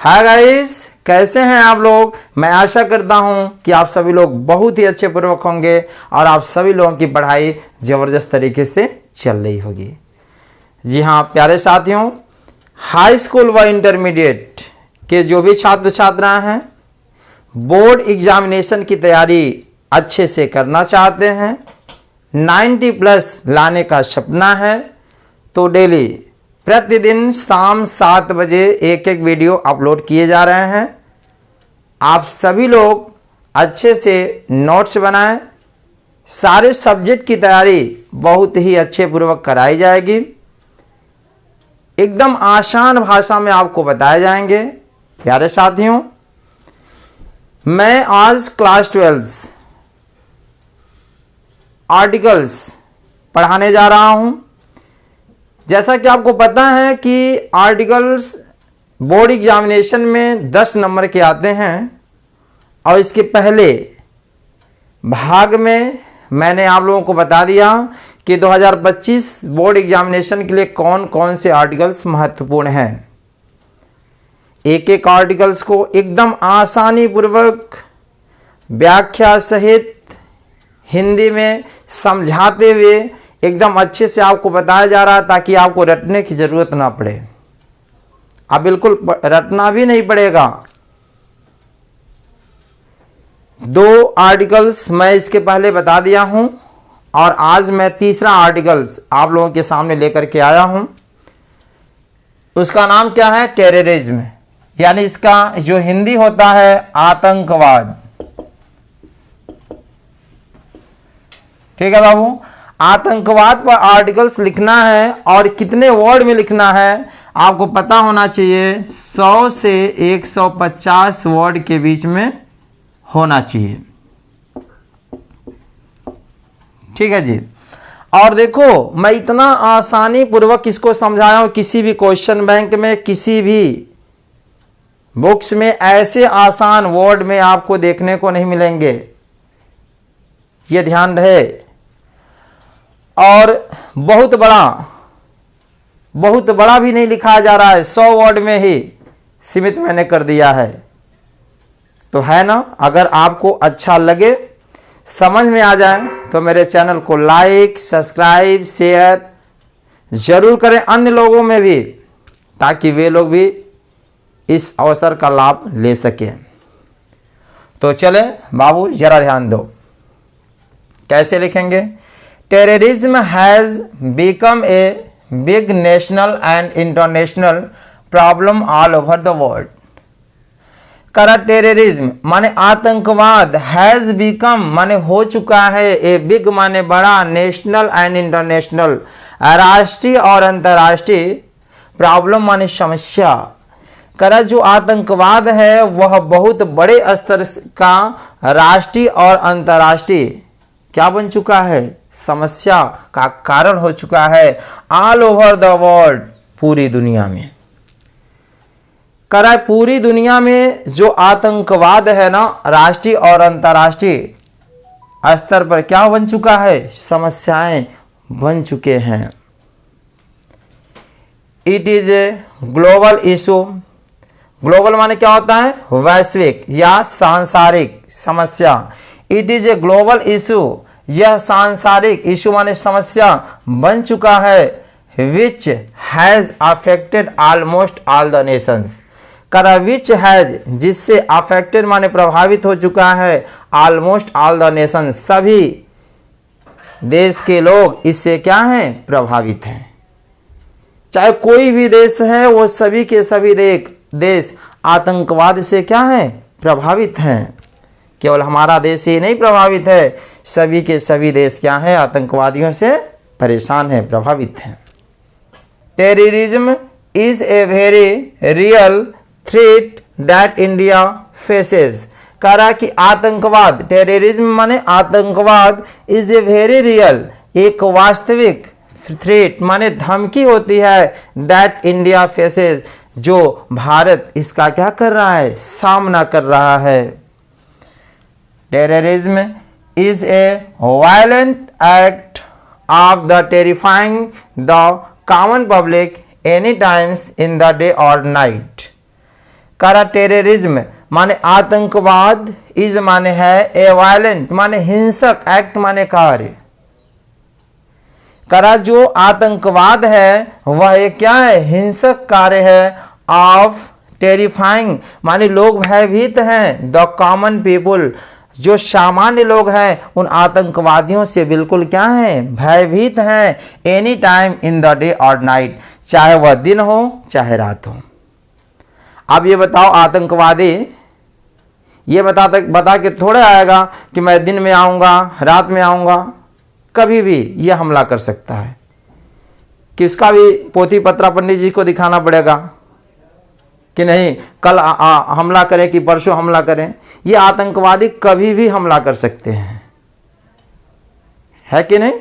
Hi guys, कैसे हैं आप लोग। मैं आशा करता हूं कि आप सभी लोग बहुत ही अच्छे पूर्वक होंगे और आप सभी लोगों की पढ़ाई ज़बरदस्त तरीके से चल रही होगी। जी हाँ प्यारे साथियों, हाई स्कूल व इंटरमीडिएट के जो भी छात्र छात्राएं हैं, बोर्ड एग्जामिनेशन की तैयारी अच्छे से करना चाहते हैं, 90 प्लस लाने का सपना है, तो डेली प्रतिदिन शाम 7 बजे एक एक वीडियो अपलोड किए जा रहे हैं। आप सभी लोग अच्छे से नोट्स बनाएं। सारे सब्जेक्ट की तैयारी बहुत ही अच्छे पूर्वक कराई जाएगी। एकदम आसान भाषा में आपको बताए जाएंगे। प्यारे साथियों, मैं आज क्लास 12 आर्टिकल्स पढ़ाने जा रहा हूं। जैसा कि आपको पता है कि आर्टिकल्स बोर्ड एग्जामिनेशन में 10 नंबर के आते हैं और इसके पहले भाग में मैंने आप लोगों को बता दिया कि 2025 बोर्ड एग्जामिनेशन के लिए कौन कौन से आर्टिकल्स महत्वपूर्ण हैं। एक एक आर्टिकल्स को एकदम आसानी पूर्वक व्याख्या सहित हिंदी में समझाते हुए एकदम अच्छे से आपको बताया जा रहा है, ताकि आपको रटने की ज़रूरत ना पड़े। अब बिल्कुल रटना भी नहीं पड़ेगा। 2 आर्टिकल्स मैं इसके पहले बता दिया हूं और आज मैं तीसरा आर्टिकल्स आप लोगों के सामने लेकर के आया हूं। उसका नाम क्या है? टेररिज्म, यानी इसका जो हिंदी होता है आतंकवाद। ठीक है बाबू, आतंकवाद पर आर्टिकल्स लिखना है और कितने वर्ड में लिखना है आपको पता होना चाहिए। 100 से 150 वर्ड के बीच में होना चाहिए। ठीक है जी। और देखो, मैं इतना आसानी पूर्वक इसको समझाया हूं। किसी भी क्वेश्चन बैंक में, किसी भी बुक्स में ऐसे आसान वर्ड में आपको देखने को नहीं मिलेंगे, ये ध्यान रहे। और बहुत बड़ा भी नहीं लिखा जा रहा है, 100 वर्ड में ही सीमित मैंने कर दिया है। तो है ना, अगर आपको अच्छा लगे, समझ में आ जाए, तो मेरे चैनल को लाइक, सब्सक्राइब, शेयर जरूर करें अन्य लोगों में भी, ताकि वे लोग भी इस अवसर का लाभ ले सकें। तो चले बाबू, जरा ध्यान दो। कैसे लिखेंगे? Terrorism has become a big national and international problem all over the world. करा टेररिज्म माने आतंकवाद, हैज बिकम माने हो चुका है, ए बिग माने बड़ा, नेशनल एंड इंटरनेशनल राष्ट्रीय और अंतर्राष्ट्रीय, प्रॉब्लम माने समस्या। करा जो आतंकवाद है वह बहुत बड़े स्तर का राष्ट्रीय और अंतर्राष्ट्रीय क्या बन चुका है? समस्या का कारण हो चुका है। ऑल ओवर द वर्ल्ड, पूरी दुनिया में। करा पूरी दुनिया में जो आतंकवाद है ना, राष्ट्रीय और अंतर्राष्ट्रीय स्तर पर क्या बन चुका है? समस्याएं बन चुके हैं। It is a global issue. Global माने क्या होता है? वैश्विक या सांसारिक समस्या। It is a global issue, यह सांसारिक इशू माने समस्या बन चुका है। Which has affected almost all the Nations. करा विच हैज, जिससे अफेक्टेड माने प्रभावित हो चुका है, ऑलमोस्ट ऑल द नेशन, सभी देश के लोग इससे क्या हैं? प्रभावित हैं। चाहे कोई भी देश है, वो सभी के सभी देश आतंकवाद से क्या हैं? प्रभावित हैं। केवल हमारा देश ही नहीं प्रभावित है, सभी के सभी देश क्या हैं? आतंकवादियों से परेशान हैं, प्रभावित हैं। Terrorism is a very real threat that India faces. कह रहा कि आतंकवाद, टेररिज्म माने आतंकवाद, इज ए वेरी रियल, एक वास्तविक, थ्रेट माने धमकी होती है, दैट इंडिया फेसेस, जो भारत इसका क्या कर रहा है? सामना कर रहा है। Terrorism is a violent act of the terrifying the common public any times in the day or night. करा टेररिज्म माने आतंकवाद, इज माने है, ए वायलेंट माने हिंसक, एक्ट माने कार्य। करा जो आतंकवाद है वह एक क्या है, हिंसक कार्य है। ऑफ टेरिफाइंग माने लोग भयभीत हैं। द कॉमन पीपुल जो सामान्य लोग हैं उन आतंकवादियों से बिल्कुल क्या है, भयभीत हैं। Any time in the day और नाइट, चाहे वह दिन हो चाहे रात हो। अब ये बताओ आतंकवादी ये बता के थोड़ा आएगा कि मैं दिन में आऊँगा रात में आऊँगा, कभी भी यह हमला कर सकता है। कि उसका भी पोथी पत्रा पंडित जी को दिखाना पड़ेगा कि नहीं कल हमला करें कि परसों हमला करें। ये आतंकवादी कभी भी हमला कर सकते हैं, है कि नहीं।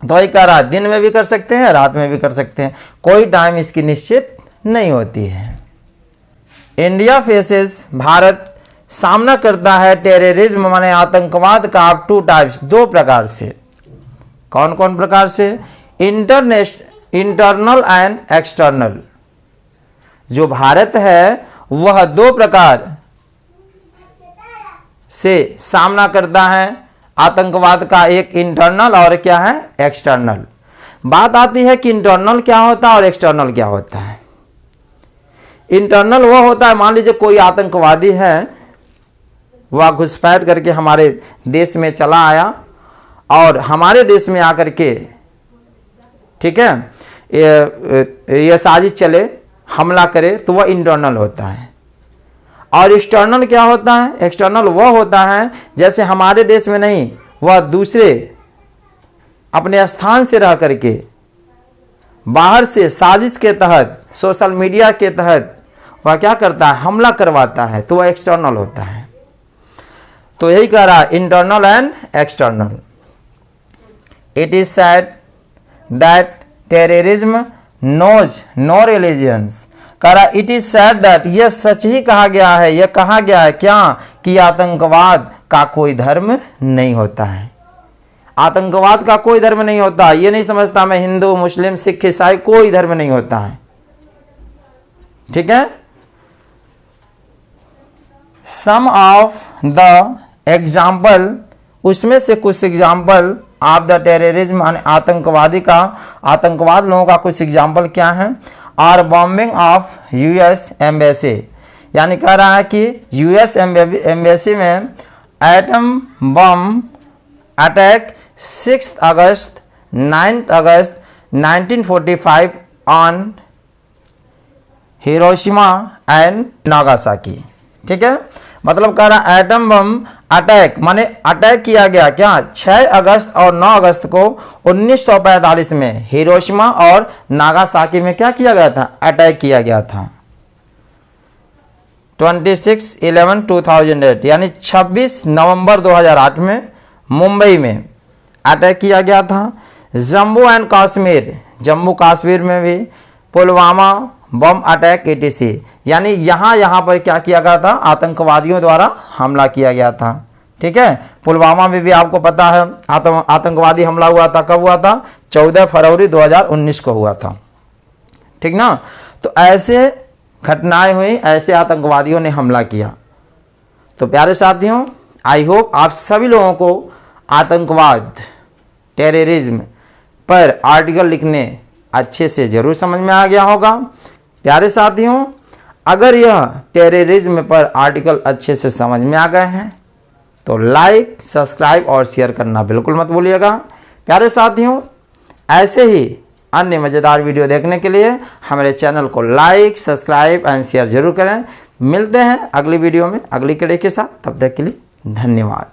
तो वही कह रहा है दिन में भी कर सकते हैं रात में भी कर सकते हैं, कोई टाइम इसकी निश्चित नहीं होती है। इंडिया फेसेस भारत सामना करता है टेररिज्म माने आतंकवाद का आप 2 टाइप्स, 2 प्रकार से। कौन कौन प्रकार से, इंटरनल एंड एक्सटर्नल। जो भारत है वह 2 प्रकार से सामना करता है आतंकवाद का, एक इंटरनल और क्या है, एक्सटर्नल। बात आती है कि इंटरनल क्या होता है और एक्सटर्नल क्या होता है। इंटरनल वह होता है, मान लीजिए कोई आतंकवादी है, वह घुसपैठ करके हमारे देश में चला आया और हमारे देश में आकर के, ठीक है, ये साजिश चले हमला करे, तो वह इंटरनल होता है। और एक्सटर्नल क्या होता है, एक्सटर्नल वह होता है जैसे हमारे देश में नहीं, वह दूसरे अपने स्थान से रह करके बाहर से साजिश के तहत, सोशल मीडिया के तहत वह क्या करता है, हमला करवाता है, तो वह एक्सटर्नल होता है। तो यही कह रहा है internal and external. It is said that terrorism knows no religions. कह रहा इट इज सेड दैट, यह सच ही कहा गया है, यह कहा गया है क्या, कि आतंकवाद का कोई धर्म नहीं होता है। आतंकवाद का कोई धर्म नहीं होता। ये नहीं समझता मैं हिंदू मुस्लिम सिख ईसाई, कोई धर्म नहीं होता है, ठीक है। सम ऑफ द एग्जाम्पल, उसमें से कुछ एग्जाम्पल ऑफ द टेररिज्म आतंकवादी का, आतंकवाद लोगों का कुछ एग्जाम्पल क्या है। और बॉम्बिंग ऑफ यूएस एम्बेसी, यानी कह रहा है कि यूएस एम्बेसी में atom bomb attack 6 August 9 August 1945 on Hiroshima and Nagasaki, ठीक है। मतलब कह रहा एटम बम अटैक माने अटैक किया गया क्या, 6 अगस्त और 9 अगस्त को 1945 में हिरोशिमा और नागासाकी में क्या किया गया था, अटैक किया गया था। 26/11/2008 यानी 26 नवंबर 2008 में मुंबई में अटैक किया गया था। जम्मू एंड कश्मीर, जम्मू कश्मीर में भी पुलवामा बम अटैक etc, यानी यहाँ पर क्या किया गया था, आतंकवादियों द्वारा हमला किया गया था, ठीक है। पुलवामा में भी आपको पता है आतंकवादी हमला हुआ था, कब हुआ था, 14 फरवरी 2019 को हुआ था, ठीक ना। तो ऐसे घटनाएं हुई, ऐसे आतंकवादियों ने हमला किया। तो प्यारे साथियों, आई होप आप सभी लोगों को आतंकवाद टेररिज्म पर आर्टिकल लिखने अच्छे से जरूर समझ में आ गया होगा। प्यारे साथियों, अगर यह टेररिज्म पर आर्टिकल अच्छे से समझ में आ गए हैं तो लाइक सब्सक्राइब और शेयर करना बिल्कुल मत भूलिएगा। प्यारे साथियों, ऐसे ही अन्य मज़ेदार वीडियो देखने के लिए हमारे चैनल को लाइक सब्सक्राइब एंड शेयर जरूर करें। मिलते हैं अगली वीडियो में अगली कड़ी के साथ, तब तक के लिए धन्यवाद।